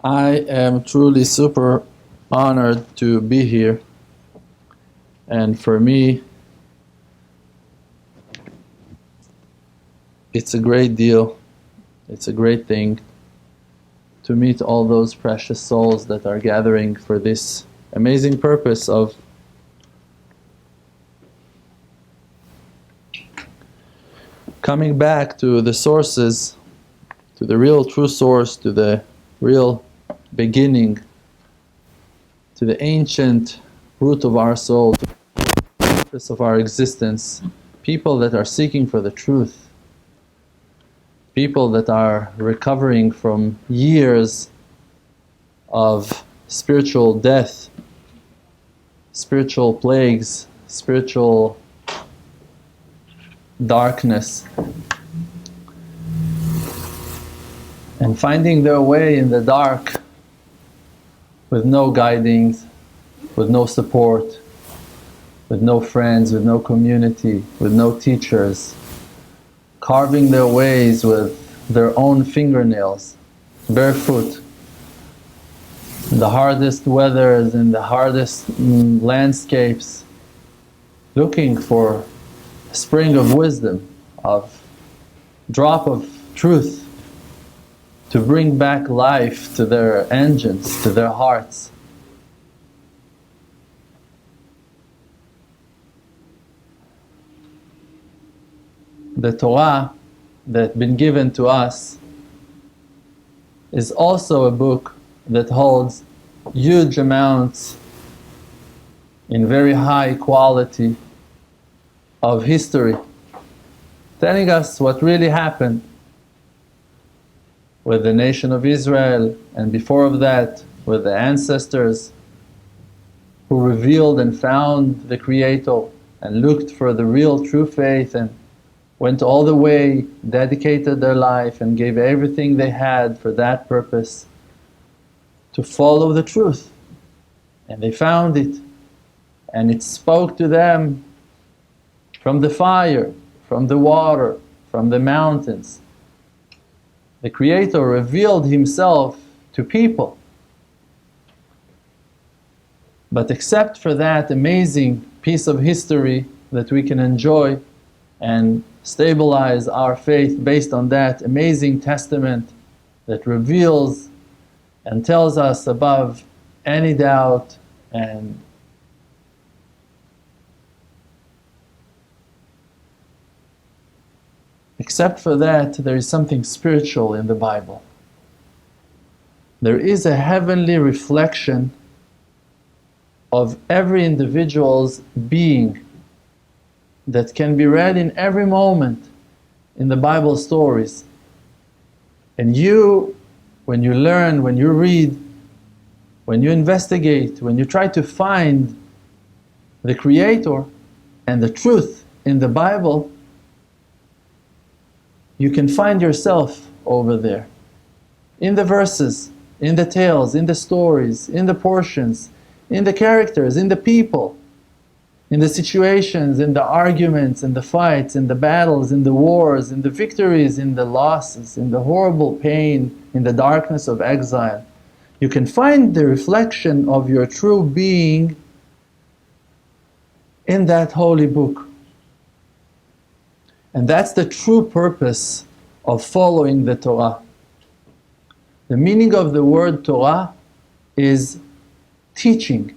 I am truly super honored to be here, and for me it's a great deal, it's a great thing to meet all those precious souls that are gathering for this amazing purpose of coming back to the sources, to the real true source, to the real beginning, to the ancient root of our soul, to the purpose of our existence. People that are seeking for the truth, people that are recovering from years of spiritual death, spiritual plagues, spiritual darkness, and finding their way in the dark with no guidings, with no support, with no friends, with no community, with no teachers, carving their ways with their own fingernails, barefoot, in the hardest weathers, in the hardest landscapes, looking for a spring of wisdom, of drop of truth, to bring back life to their engines, to their hearts. The Torah that's been given to us is also a book that holds huge amounts in very high quality of history, telling us what really happened with the nation of Israel, and before of that with the ancestors who revealed and found the Creator and looked for the real true faith and went all the way, dedicated their life and gave everything they had for that purpose, to follow the truth. And they found it, and it spoke to them from the fire, from the water, from the mountains. The Creator revealed Himself to people. But except for that amazing piece of history that we can enjoy and stabilize our faith based on that amazing testament that reveals and tells us above any doubt, and except for that, there is something spiritual in the Bible. There is a heavenly reflection of every individual's being that can be read in every moment in the Bible stories. And you, when you learn, when you read, when you investigate, when you try to find the Creator and the truth in the Bible, you can find yourself over there, in the verses, in the tales, in the stories, in the portions, in the characters, in the people, in the situations, in the arguments, in the fights, in the battles, in the wars, in the victories, in the losses, in the horrible pain, in the darkness of exile. You can find the reflection of your true being in that holy book. And that's the true purpose of following the Torah. The meaning of the word Torah is teaching.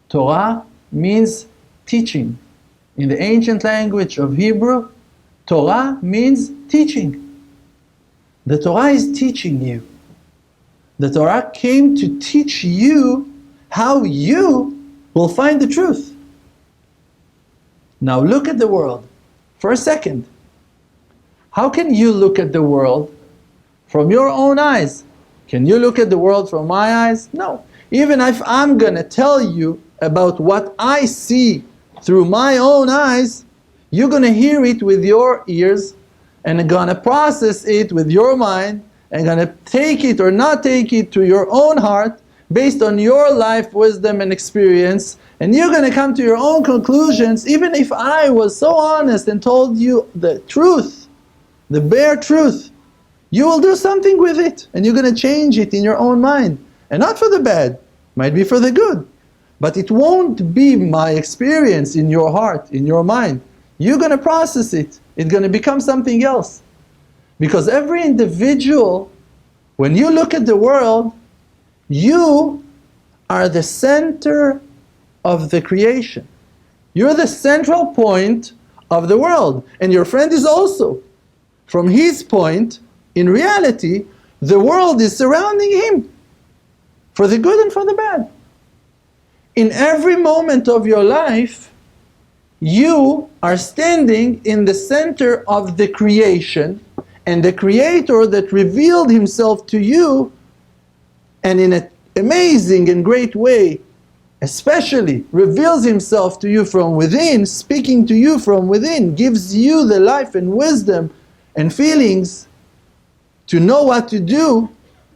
Torah means teaching. In the ancient language of Hebrew, Torah means teaching. The Torah is teaching you. The Torah came to teach you how you will find the truth. Now look at the world for a second. How can you look at the world from your own eyes? Can you look at the world from my eyes? No. Even if I'm going to tell you about what I see through my own eyes, you're going to hear it with your ears and going to process it with your mind and going to take it or not take it to your own heart based on your life wisdom and experience, and you're going to come to your own conclusions. Even if I was so honest and told you the truth, the bare truth, you will do something with it and you're going to change it in your own mind. And not for the bad, might be for the good. But it won't be my experience in your heart, in your mind. You're going to process it. It's going to become something else. Because every individual, when you look at the world, you are the center of the creation. You're the central point of the world. And your friend is also. From his point, in reality, the world is surrounding him. For the good and for the bad. In every moment of your life, you are standing in the center of the creation, and the Creator that revealed Himself to you, and in an amazing and great way, especially reveals Himself to you from within, speaking to you from within, gives you the life and wisdom and feelings to know what to do,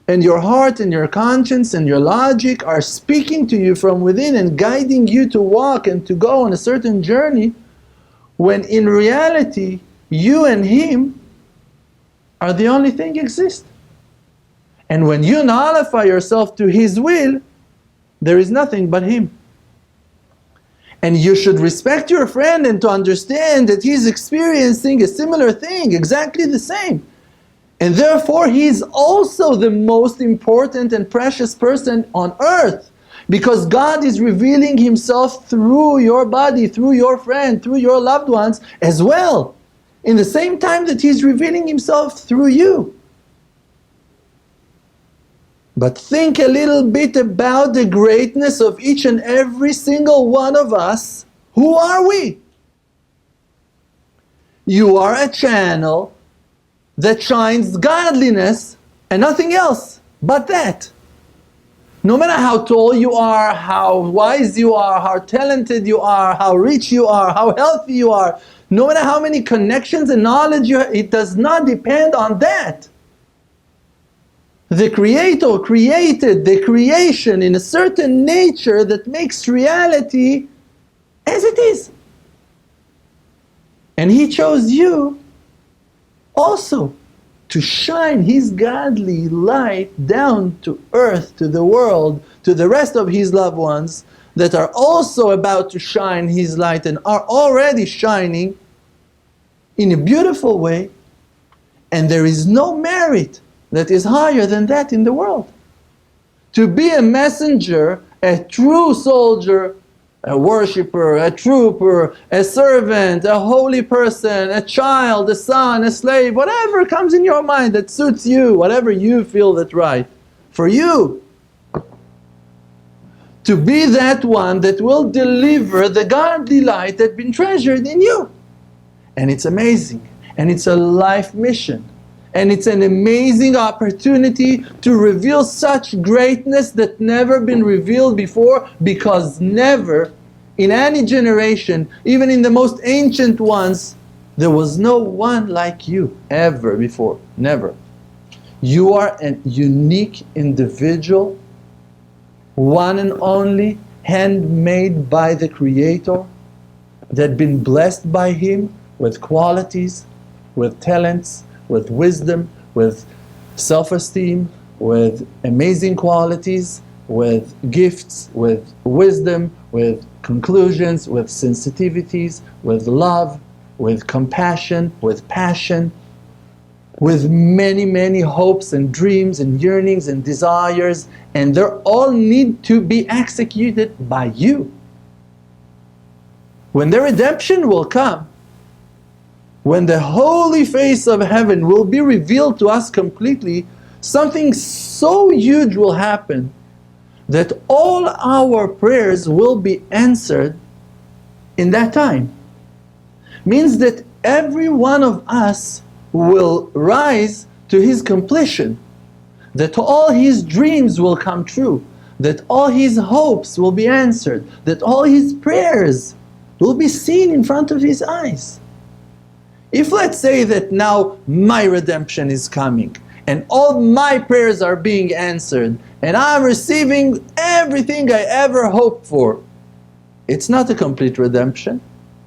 and your heart and your conscience and your logic are speaking to you from within and guiding you to walk and to go on a certain journey, when in reality you and Him are the only thing exist. And when you nullify yourself to His will, there is nothing but Him. And you should respect your friend and to understand that he's experiencing a similar thing, exactly the same. And therefore he is also the most important and precious person on earth. Because God is revealing Himself through your body, through your friend, through your loved ones as well. In the same time that He's revealing Himself through you. But think a little bit about the greatness of each and every single one of us. Who are we? You are a channel that shines godliness and nothing else but that. No matter how tall you are, how wise you are, how talented you are, how rich you are, how healthy you are, no matter how many connections and knowledge you have, it does not depend on that. The Creator created the creation in a certain nature that makes reality as it is. And He chose you also to shine His godly light down to earth, to the world, to the rest of His loved ones that are also about to shine His light and are already shining in a beautiful way. And there is no merit that is higher than that in the world. To be a messenger, a true soldier, a worshipper, a trooper, a servant, a holy person, a child, a son, a slave, whatever comes in your mind that suits you, whatever you feel that's right for you. To be that one that will deliver the godly light that's been treasured in you. And it's amazing. And it's a life mission. And it's an amazing opportunity to reveal such greatness that never been revealed before, because never in any generation, even in the most ancient ones, there was no one like you ever before. Never. You are a unique individual, one and only, handmade by the Creator, that been blessed by Him with qualities, with talents, with wisdom, with self-esteem, with amazing qualities, with gifts, with wisdom, with conclusions, with sensitivities, with love, with compassion, with passion, with many, many hopes and dreams and yearnings and desires, and they all need to be executed by you. When the redemption will come, when the holy face of heaven will be revealed to us completely, something so huge will happen that all our prayers will be answered in that time. Means that every one of us will rise to his completion, that all his dreams will come true, that all his hopes will be answered, that all his prayers will be seen in front of his eyes. If let's say that now my redemption is coming and all my prayers are being answered and I'm receiving everything I ever hoped for, it's not a complete redemption,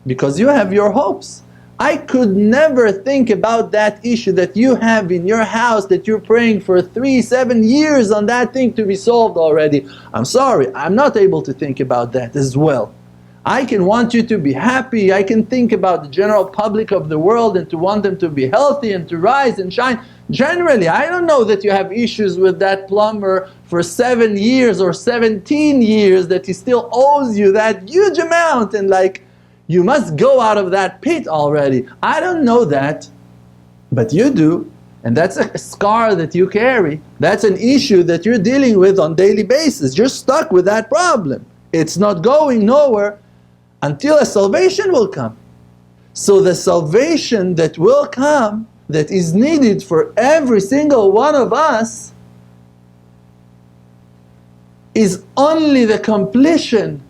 because you have your hopes. I could never think about that issue that you have in your house that you're praying for 7 years on that thing to be solved already. I'm sorry, I'm not able to think about that as well. I can want you to be happy, I can think about the general public of the world and to want them to be healthy and to rise and shine. Generally, I don't know that you have issues with that plumber for 7 years or 17 years that he still owes you that huge amount and like, you must go out of that pit already. I don't know that, but you do. And that's a scar that you carry. That's an issue that you're dealing with on a daily basis. You're stuck with that problem. It's not going nowhere until a salvation will come. So the salvation that will come, that is needed for every single one of us, is only the completion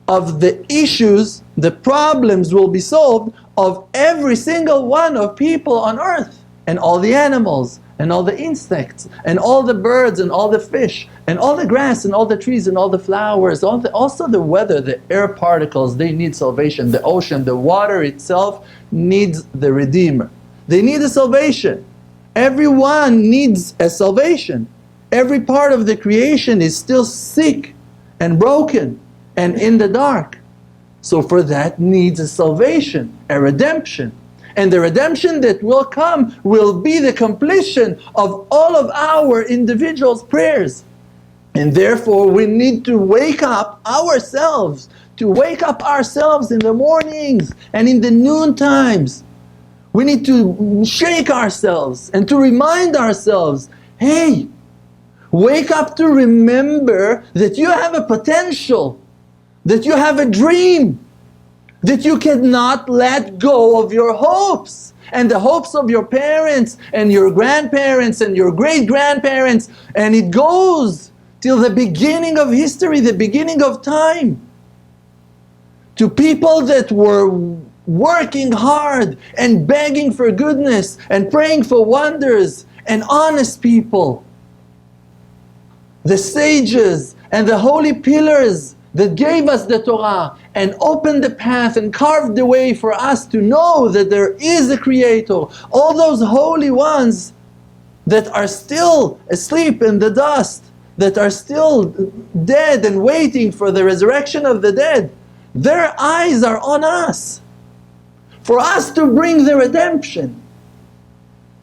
of the issues, the problems will be solved of every single one of people on earth, and all the animals, and all the insects, and all the birds, and all the fish, and all the grass, and all the trees, and all the flowers, also the weather, the air particles, they need salvation. The ocean, the water itself needs the Redeemer. They need a salvation. Everyone needs a salvation. Every part of the creation is still sick and broken and in the dark. So for that needs a salvation, a redemption. And the redemption that will come will be the completion of all of our individuals' prayers. And therefore we need to wake up ourselves, in the mornings and in the noon times. We need to shake ourselves and to remind ourselves, hey, wake up to remember that you have a potential, that you have a dream, that you cannot let go of your hopes and the hopes of your parents and your grandparents and your great-grandparents, and it goes till the beginning of history, the beginning of time, to people that were working hard and begging for goodness and praying for wonders, and honest people, the sages and the holy pillars that gave us the Torah and opened the path and carved the way for us to know that there is a Creator. All those holy ones that are still asleep in the dust, that are still dead and waiting for the resurrection of the dead, their eyes are on us, for us to bring the redemption.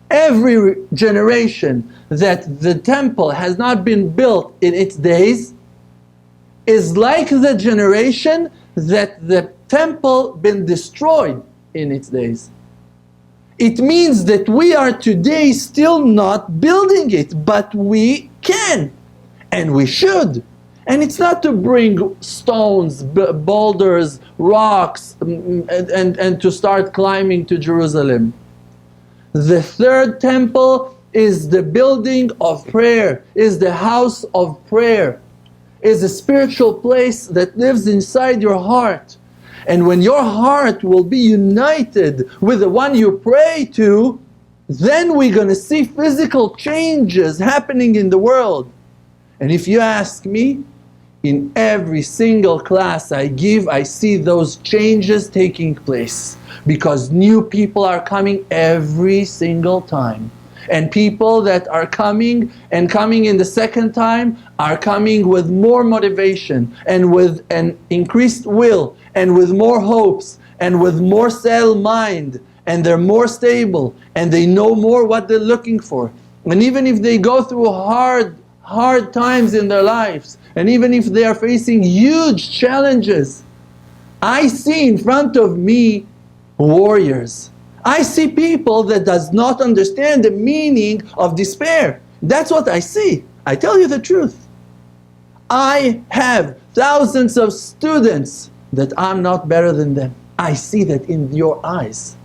Every generation that the temple has not been built in its days is like the generation that the temple been destroyed in its days. It means that we are today still not building it, but we can and we should. And it's not to bring stones, boulders, rocks, and to start climbing to Jerusalem. The third temple is the building of prayer, is the house of prayer, is a spiritual place that lives inside your heart. And when your heart will be united with the one you pray to, then we're going to see physical changes happening in the world. And if you ask me, in every single class I give, I see those changes taking place, because new people are coming every single time. And people that are coming in the second time are coming with more motivation and with an increased will and with more hopes and with more settled mind, and they're more stable and they know more what they're looking for. And even if they go through hard times in their lives, and even if they are facing huge challenges, I see in front of me warriors. I see people that does not understand the meaning of despair. That's what I see. I tell you the truth. I have thousands of students that I'm not better than them. I see that in your eyes.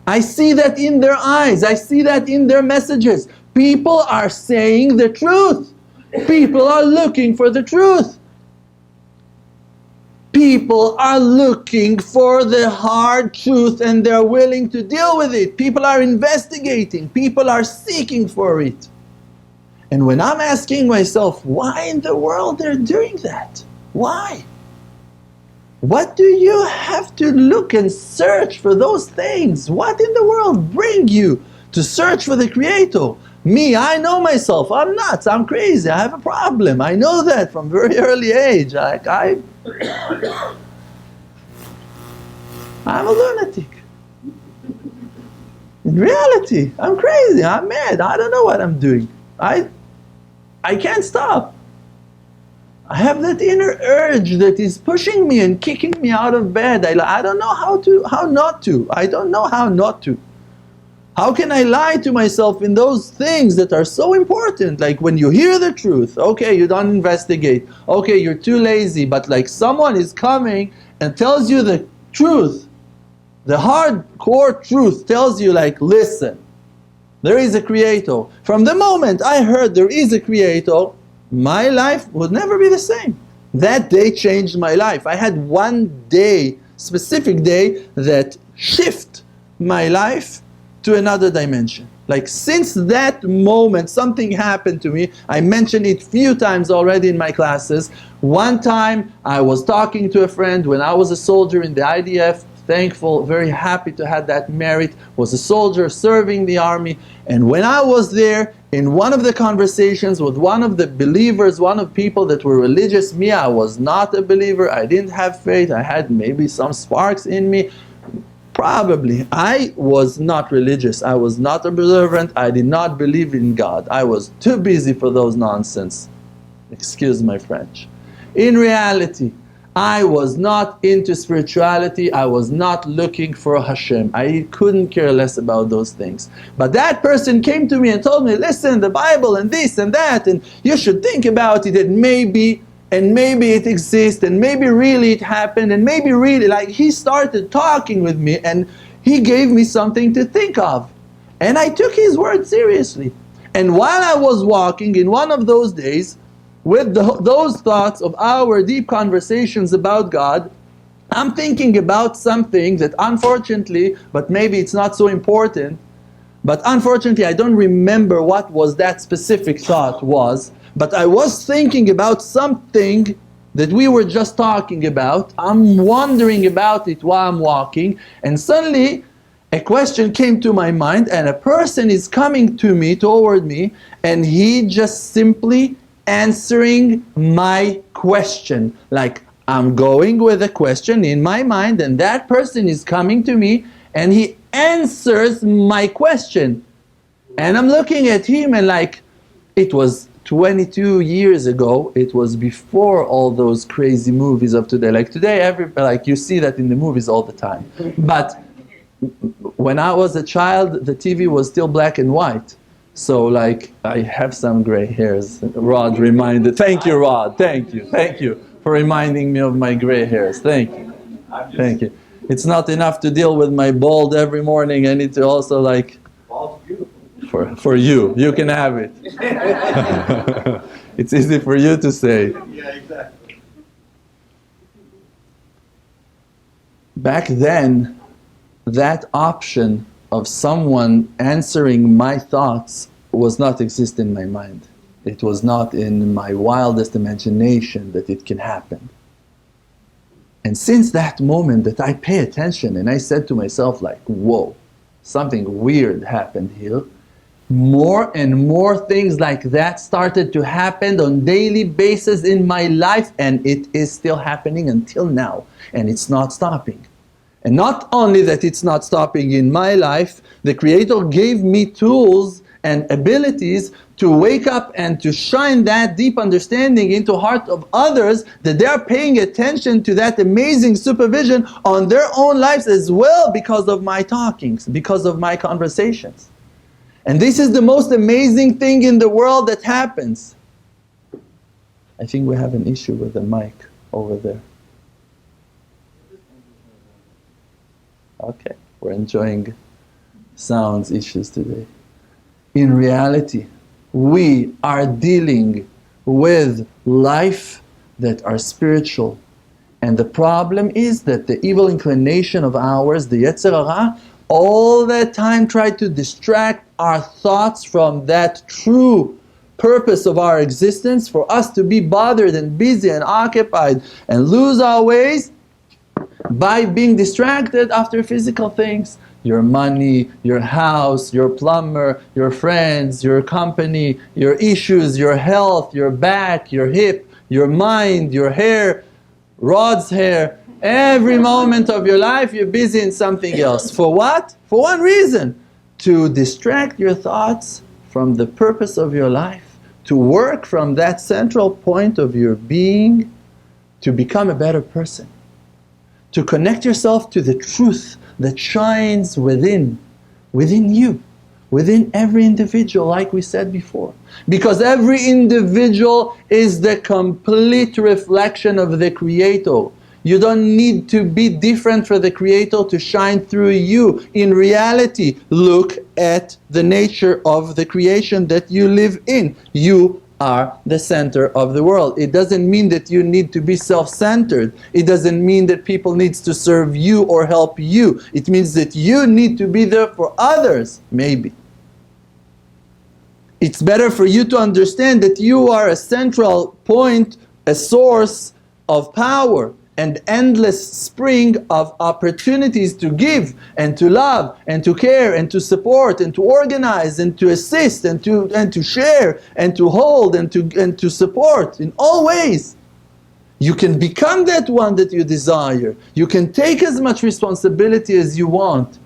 I see that in their eyes. I see that in their messages. People are saying the truth. People are looking for the truth. People are looking for the hard truth and they're willing to deal with it. People are investigating. People are seeking for it. And when I'm asking myself, why in the world they're doing that? Why? What do you have to look and search for those things? What in the world bring you to search for the Creator? Me, I know myself. I'm nuts. I'm crazy. I have a problem. I know that from very early age. I'm a lunatic. In reality, I'm crazy. I'm mad. I don't know what I'm doing. I can't stop. I have that inner urge that is pushing me and kicking me out of bed. I don't know how not to. I don't know how not to. How can I lie to myself in those things that are so important? Like when you hear the truth, okay, you don't investigate. Okay, you're too lazy, but like someone is coming and tells you the truth. The hardcore truth tells you like, listen, there is a Creator. From the moment I heard there is a Creator, my life would never be the same. That day changed my life. I had one day, specific day, that shift my life to another dimension. Like since that moment, something happened to me. I mentioned it few times already in my classes. One time I was talking to a friend when I was a soldier in the IDF, thankful, very happy to have that merit, was a soldier serving the army. And when I was there, in one of the conversations with one of the believers, one of people that were religious, me, I was not a believer, I didn't have faith, I had maybe some sparks in me. Probably. I was not religious, I was not observant, I did not believe in God. I was too busy for those nonsense. Excuse my French. In reality, I was not into spirituality, I was not looking for Hashem. I couldn't care less about those things. But that person came to me and told me, listen, the Bible and this and that, and you should think about it, and maybe it exists, and maybe really it happened, and maybe really, like he started talking with me and he gave me something to think of. And I took his word seriously. And while I was walking in one of those days, with those thoughts of our deep conversations about God, I'm thinking about something that unfortunately, but maybe it's not so important, but unfortunately I don't remember what was that specific thought was, but I was thinking about something that we were just talking about. I'm wondering about it while I'm walking, and suddenly a question came to my mind, and a person is coming toward me, and he just simply answering my question. Like I'm going with a question in my mind, and that person is coming to me and he answers my question. And I'm looking at him, and like it was 22 years ago, it was before all those crazy movies of today. Like today, like you see that in the movies all the time. But when I was a child, the TV was still black and white. So like I have some gray hairs. Rod reminded, thank you Rod, thank you for reminding me of my gray hairs, thank you. It's not enough to deal with my bald every morning, I need to also like, for you can have it. It's easy for you to say. Yeah, exactly. Back then, that option of someone answering my thoughts was not exist in my mind. It was not in my wildest imagination that it can happen. And since that moment that I pay attention and I said to myself like, whoa, something weird happened here, more and more things like that started to happen on daily basis in my life, and it is still happening until now, and it's not stopping. And not only that it's not stopping in my life, the Creator gave me tools and abilities to wake up and to shine that deep understanding into the heart of others, that they're paying attention to that amazing supervision on their own lives as well because of my talkings, because of my conversations. And this is the most amazing thing in the world that happens. I think we have an issue with the mic over there. Okay, we're enjoying sounds issues today. In reality, we are dealing with life that are spiritual. And the problem is that the evil inclination of ours, the Yetzer Hara, all that time tried to distract our thoughts from that true purpose of our existence, for us to be bothered and busy and occupied and lose our ways. by being distracted after physical things. Your money, your house, your plumber, your friends, your company, your issues, your health, your back, your hip, your mind, your hair, Rod's hair. Every moment of your life you're busy in something else. For what? For one reason. To distract your thoughts from the purpose of your life. To work from that central point of your being to become a better person. To connect yourself to the truth that shines within you, within every individual, like we said before. Because every individual is the complete reflection of the Creator. You don't need to be different for the Creator to shine through you. In reality, look at the nature of the creation that you live in. You are the center of the world. It doesn't mean that you need to be self-centered. It doesn't mean that people need to serve you or help you. It means that you need to be there for others, maybe. It's better for you to understand that you are a central point, a source of power, and endless spring of opportunities to give and to love and to care and to support and to organize and to assist and to share and to hold and to support in all ways. You can become that one that you desire. You can take as much responsibility as you want.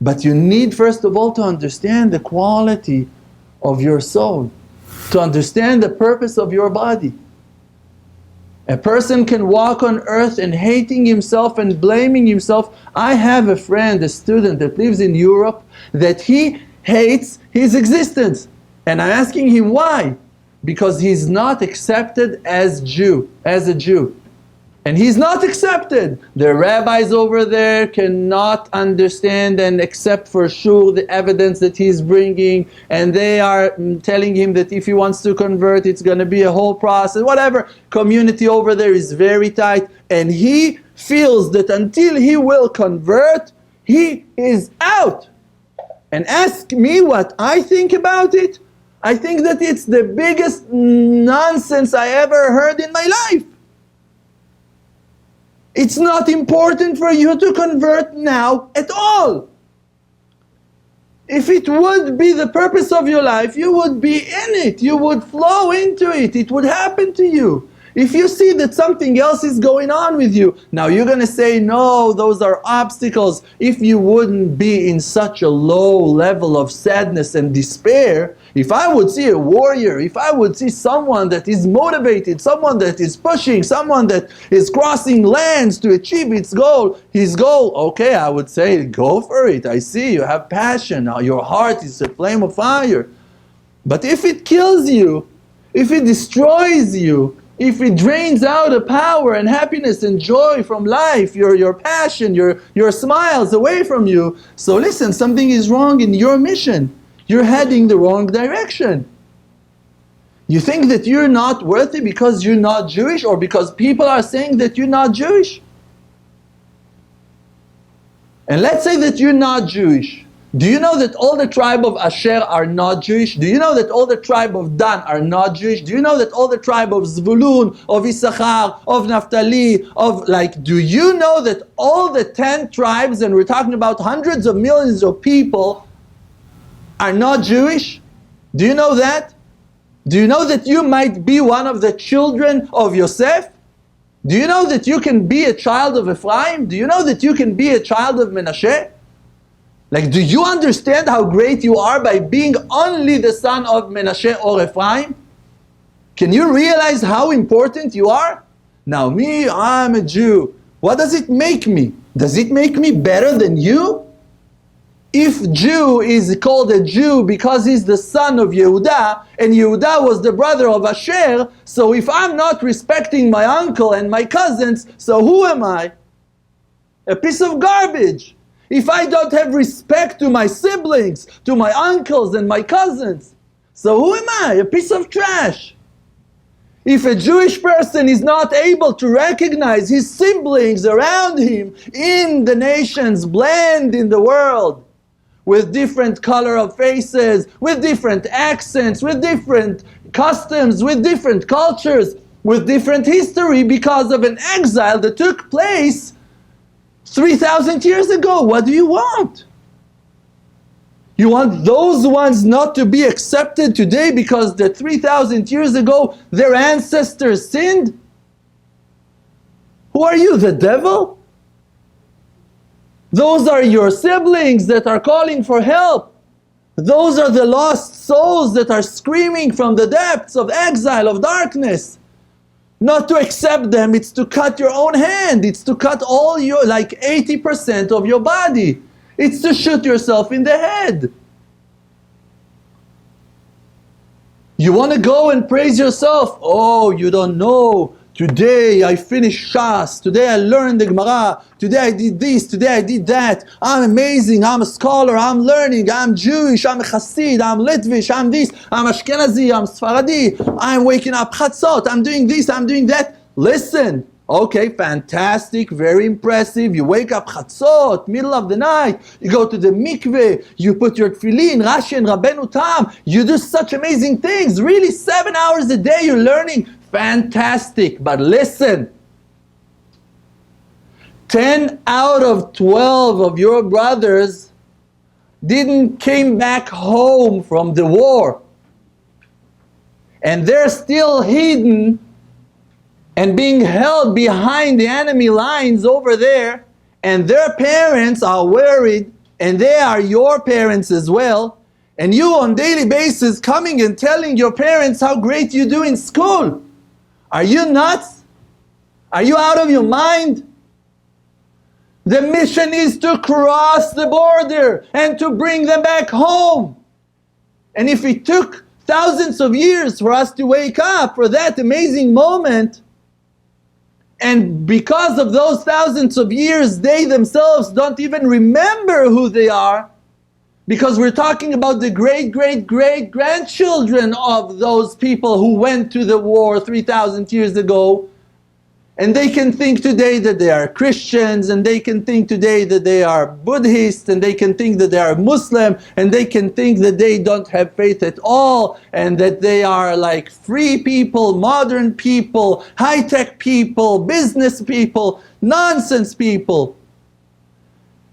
But you need first of all to understand the quality of your soul, to understand the purpose of your body. A person can walk on earth and hating himself and blaming himself. I have a friend, a student that lives in Europe, that he hates his existence. And I'm asking him why? Because he's not accepted as a Jew. And he's not accepted. The rabbis over there cannot understand and accept for sure the evidence that he's bringing. And they are telling him that if he wants to convert, it's going to be a whole process, whatever. Community over there is very tight. And he feels that until he will convert, he is out. And ask me what I think about it. I think that it's the biggest nonsense I ever heard in my life. It's not important for you to convert now at all. If it would be the purpose of your life, you would be in it. You would flow into it. It would happen to you. If you see that something else is going on with you, now you're going to say, no, those are obstacles. If you wouldn't be in such a low level of sadness and despair, if I would see a warrior, if I would see someone that is motivated, someone that is pushing, someone that is crossing lands to achieve his goal, okay, I would say, go for it. I see you have passion. Now your heart is a flame of fire. But if it kills you, if it destroys you, if it drains out the power and happiness and joy from life, your passion, your smiles away from you, so listen, something is wrong in your mission. You're heading the wrong direction. You think that you're not worthy because you're not Jewish, or because people are saying that you're not Jewish? And let's say that you're not Jewish. Do you know that all the tribe of Asher are not Jewish? Do you know that all the tribe of Dan are not Jewish? Do you know that all the tribe of Zvulun, of Issachar, of Naphtali, do you know that all the 10 tribes, and we're talking about hundreds of millions of people, are not Jewish? Do you know that? Do you know that you might be one of the children of Yosef? Do you know that you can be a child of Ephraim? Do you know that you can be a child of Menashe? Do you understand how great you are by being only the son of Menashe or Ephraim? Can you realize how important you are? Now me, I'm a Jew. What does it make me? Does it make me better than you? If Jew is called a Jew because he's the son of Yehuda, and Yehuda was the brother of Asher, so if I'm not respecting my uncle and my cousins, so who am I? A piece of garbage. If I don't have respect to my siblings, to my uncles and my cousins, so who am I? A piece of trash. If a Jewish person is not able to recognize his siblings around him in the nations, blend in the world, with different color of faces, with different accents, with different customs, with different cultures, with different history because of an exile that took place 3,000 years ago. What do you want? You want those ones not to be accepted today because that 3,000 years ago their ancestors sinned? Who are you, the devil? Those are your siblings that are calling for help. Those are the lost souls that are screaming from the depths of exile, of darkness. Not to accept them, it's to cut your own hand. It's to cut all your, like 80% of your body. It's to shoot yourself in the head. You want to go and praise yourself. Oh, you don't know. Today I finished Shas. Today I learned the Gemara. Today I did this. Today I did that. I'm amazing. I'm a scholar. I'm learning. I'm Jewish. I'm a Chassid. I'm Litvish. I'm this. I'm Ashkenazi. I'm Sfaradi. I'm waking up Chatzot. I'm doing this. I'm doing that. Listen. Okay, fantastic, very impressive. You wake up Chatzot, middle of the night. You go to the mikveh. You put your tefillin, Rashi and Rabbeinu Tam. You do such amazing things. Really, 7 hours a day you're learning. Fantastic. But listen. 10 out of 12 of your brothers didn't came back home from the war. And they're still hidden and being held behind the enemy lines over there, and their parents are worried, and they are your parents as well, and you on daily basis coming and telling your parents how great you do in school. Are you nuts? Are you out of your mind? The mission is to cross the border and to bring them back home. And if it took thousands of years for us to wake up for that amazing moment, and because of those thousands of years, they themselves don't even remember who they are, because we're talking about the great-great-great-grandchildren of those people who went to the war 3,000 years ago, and they can think today that they are Christians, and they can think today that they are Buddhists, and they can think that they are Muslim, and they can think that they don't have faith at all, and that they are like free people, modern people, high-tech people, business people, nonsense people.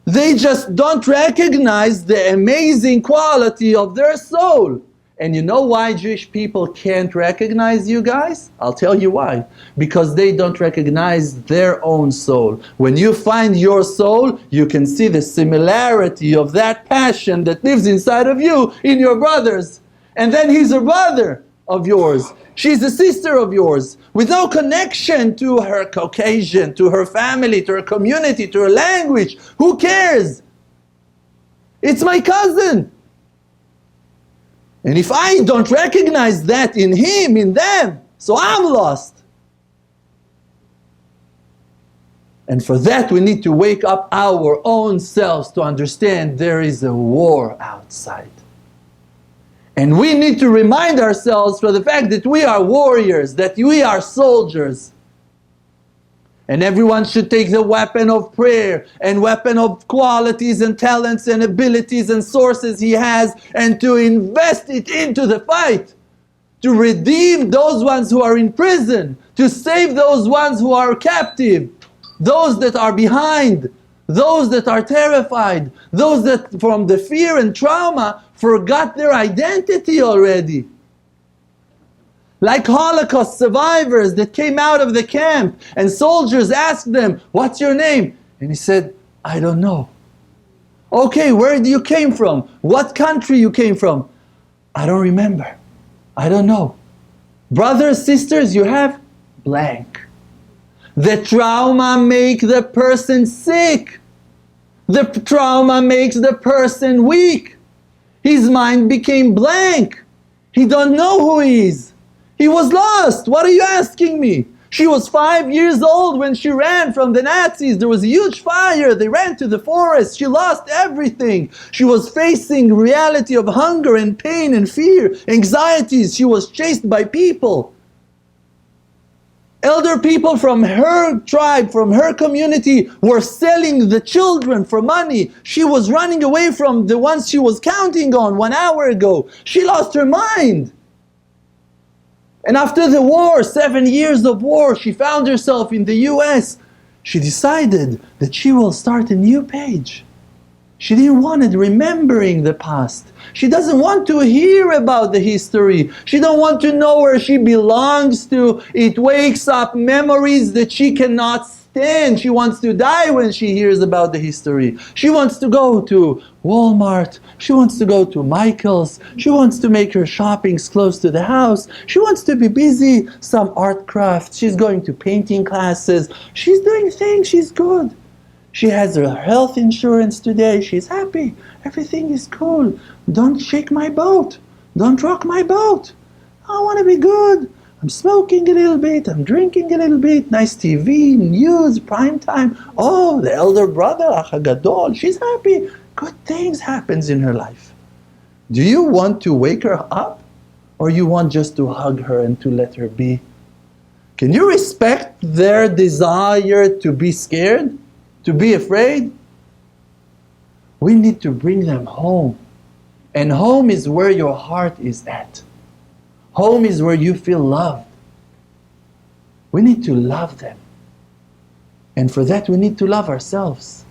They just don't recognize the amazing quality of their soul. And you know why Jewish people can't recognize you guys? I'll tell you why. Because they don't recognize their own soul. When you find your soul, you can see the similarity of that passion that lives inside of you in your brothers. And then he's a brother of yours. She's a sister of yours, with no connection to her Caucasian, to her family, to her community, to her language. Who cares? It's my cousin. And if I don't recognize that in him, in them, so I'm lost. And for that we need to wake up our own selves to understand there is a war outside. And we need to remind ourselves for the fact that we are warriors, that we are soldiers. And everyone should take the weapon of prayer and weapon of qualities and talents and abilities and sources he has, and to invest it into the fight, to redeem those ones who are in prison, to save those ones who are captive, those that are behind, those that are terrified, those that from the fear and trauma forgot their identity already. Like Holocaust survivors that came out of the camp and soldiers asked them, "What's your name?" And he said, "I don't know." "Okay, where do you came from? What country you came from?" "I don't remember. I don't know." Brothers, sisters, you have blank. The trauma makes the person sick. The trauma makes the person weak. His mind became blank. He don't know who he is. He was lost. What are you asking me? She was 5 years old when she ran from the Nazis. There was a huge fire. They ran to the forest. She lost everything. She was facing reality of hunger and pain and fear, anxieties. She was chased by people. Elder people from her tribe, from her community, were selling the children for money. She was running away from the ones she was counting on 1 hour ago. She lost her mind. And after the war, 7 years of war, she found herself in the US. She decided that she will start a new page. She didn't want it remembering the past. She doesn't want to hear about the history. She don't want to know where she belongs to. It wakes up memories that she cannot stand. She wants to die when she hears about the history. She wants to go to Walmart. She wants to go to Michael's. She wants to make her shoppings close to the house. She wants to be busy, some art craft. She's going to painting classes. She's doing things, she's good. She has her health insurance today. She's happy. Everything is cool. Don't shake my boat. Don't rock my boat. I want to be good. I'm smoking a little bit. I'm drinking a little bit. Nice TV, news, prime time. Oh, the elder brother, Ach HaGadol. She's happy. Good things happens in her life. Do you want to wake her up? Or you want just to hug her and to let her be? Can you respect their desire to be scared? To be afraid? We need to bring them home. And home is where your heart is at. Home is where you feel loved. We need to love them. And for that we need to love ourselves.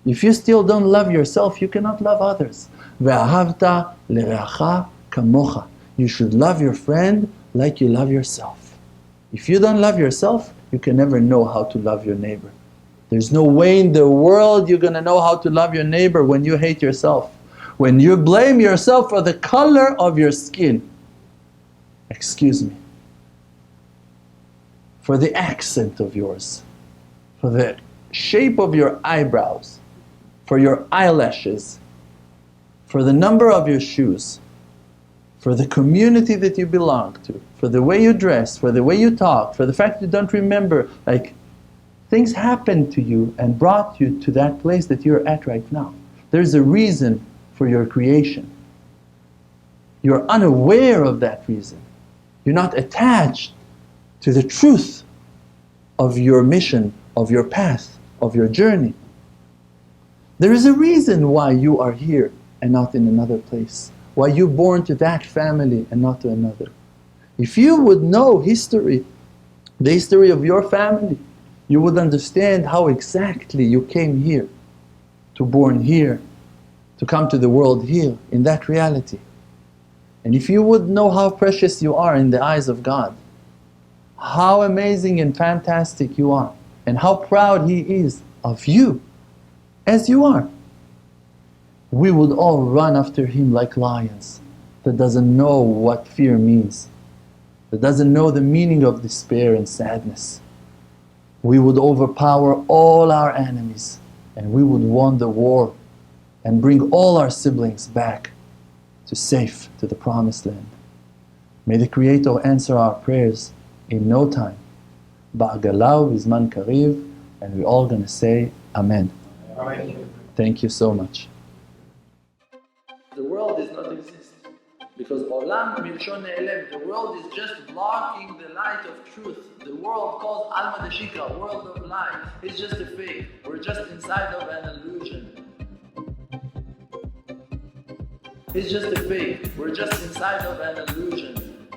If you still don't love yourself, you cannot love others. وَأَهَبْتَ لِرَعَخَ كَمُوخَ. You should love your friend like you love yourself. If you don't love yourself, you can never know how to love your neighbor. There's no way in the world you're going to know how to love your neighbor when you hate yourself. When you blame yourself for the color of your skin. Excuse me. For the accent of yours. For the shape of your eyebrows. For your eyelashes. For the number of your shoes. For the community that you belong to. For the way you dress. For the way you talk. For the fact you don't remember. Things happened to you and brought you to that place that you're at right now. There's a reason for your creation. You're unaware of that reason. You're not attached to the truth of your mission, of your path, of your journey. There is a reason why you are here and not in another place. Why you're born to that family and not to another. If you would know history, the history of your family, you would understand how exactly you came here, to born here, to come to the world here, in that reality. And if you would know how precious you are in the eyes of God, how amazing and fantastic you are, and how proud He is of you, as you are, we would all run after Him like lions that doesn't know what fear means, that doesn't know the meaning of despair and sadness. We would overpower all our enemies and we would win the war and bring all our siblings back to safe, to the promised land. May the Creator answer our prayers in no time. Ba'agalau bizman kariv, and we're all going to say Amen. Amen. Thank you so much. The world does not exist. Because Olam Milshon Ne'elem, the world is just blocking the light of truth. The world called Alma Deshika, world of light, is just a fake. We're just inside of an illusion. It's just a fake. We're just inside of an illusion.